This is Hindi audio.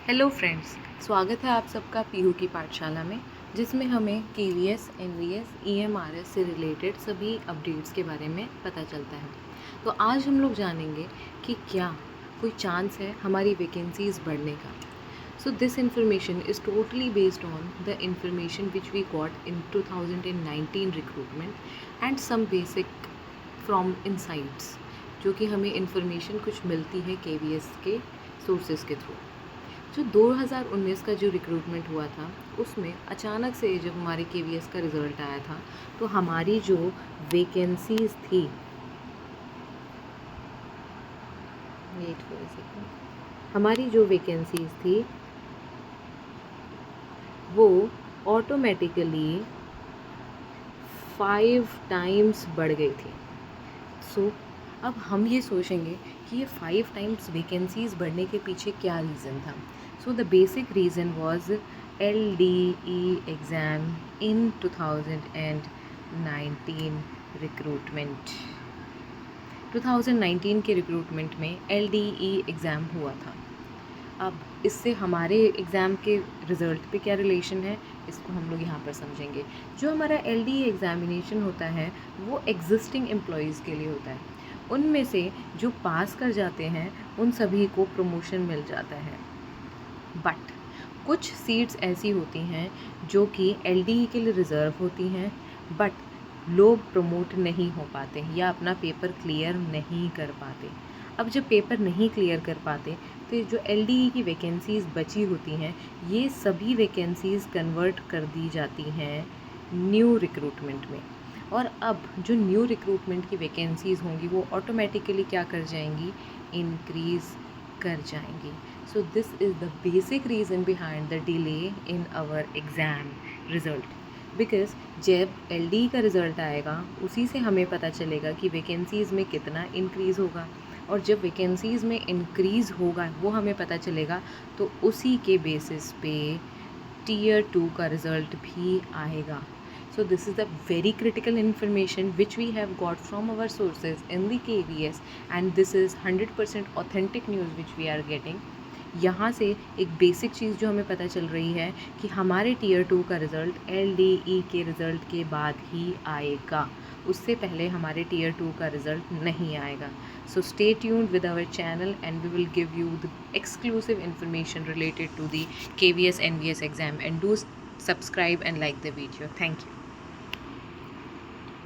हेलो फ्रेंड्स, स्वागत है आप सबका पीहू की पाठशाला में, जिसमें हमें केवीएस, एनवीएस, ईएमआरएस से रिलेटेड सभी अपडेट्स के बारे में पता चलता है। तो आज हम लोग जानेंगे कि क्या कोई चांस है हमारी वैकेंसीज बढ़ने का। So this information is totally based on the information which we got in 2019 recruitment and some basic from insights, जो कि हमें इंफॉर्मेशन कुछ मिलती है केवीएस के सोर्सेज के थ्रू। जो 2019 का जो रिक्रूटमेंट हुआ था, उसमें अचानक से जब हमारे केवीएस का रिज़ल्ट आया था, तो हमारी जो वैकेंसीज़ थी, वेट फॉर अ सेकंड, हमारी जो वैकेंसीज़ थी वो ऑटोमेटिकली 5 टाइम्स बढ़ गई थी। सो अब हम ये सोचेंगे कि ये 5 टाइम्स वैकेंसीज़ बढ़ने के पीछे क्या रीज़न था। So the basic reason was LDE exam in 2019 recruitment. 2019 के रिक्रूटमेंट में LDE एग्ज़ाम हुआ था। अब इससे हमारे एग्ज़ाम के रिज़ल्ट पे क्या रिलेशन है, इसको हम लोग यहाँ पर समझेंगे। जो हमारा LDE एग्ज़ामिनेशन होता है वो एग्जिस्टिंग एम्प्लॉयज़ के लिए होता है। उनमें से जो पास कर जाते हैं उन सभी को प्रमोशन मिल जाता है। बट कुछ सीट्स ऐसी होती हैं जो कि LDE के लिए रिज़र्व होती हैं, बट लोग प्रमोट नहीं हो पाते या अपना पेपर क्लियर नहीं कर पाते। अब जब पेपर नहीं क्लियर कर पाते तो जो LDE की वैकेंसीज़ बची होती हैं, ये सभी वैकेंसीज़ कन्वर्ट कर दी जाती हैं न्यू रिक्रूटमेंट में। और अब जो न्यू रिक्रूटमेंट की वैकेंसीज़ होंगी वो ऑटोमेटिकली क्या कर जाएंगी, इंक्रीज़ कर जाएंगी। So this is the basic reason behind the delay in our exam result. Because जब LDE का रिज़ल्ट आएगा उसी से हमें पता चलेगा कि वैकेंसीज़ में कितना इंक्रीज़ होगा, और जब वैकेंसीज़ में इंक्रीज़ होगा वो हमें पता चलेगा, तो उसी के बेसिस पे Tier 2 का रिज़ल्ट भी आएगा। So this is the very critical information which we have got from our sources in the KVS, and this is 100% authentic news which we are getting। यहाँ से एक बेसिक चीज़ जो हमें पता चल रही है कि हमारे Tier 2 का रिज़ल्ट LDE के रिज़ल्ट के बाद ही आएगा, उससे पहले हमारे Tier 2 का रिज़ल्ट नहीं आएगा। So stay tuned with our channel and we will give you the exclusive information related to the KVS NVS exam, and do subscribe and like the video. Thank you.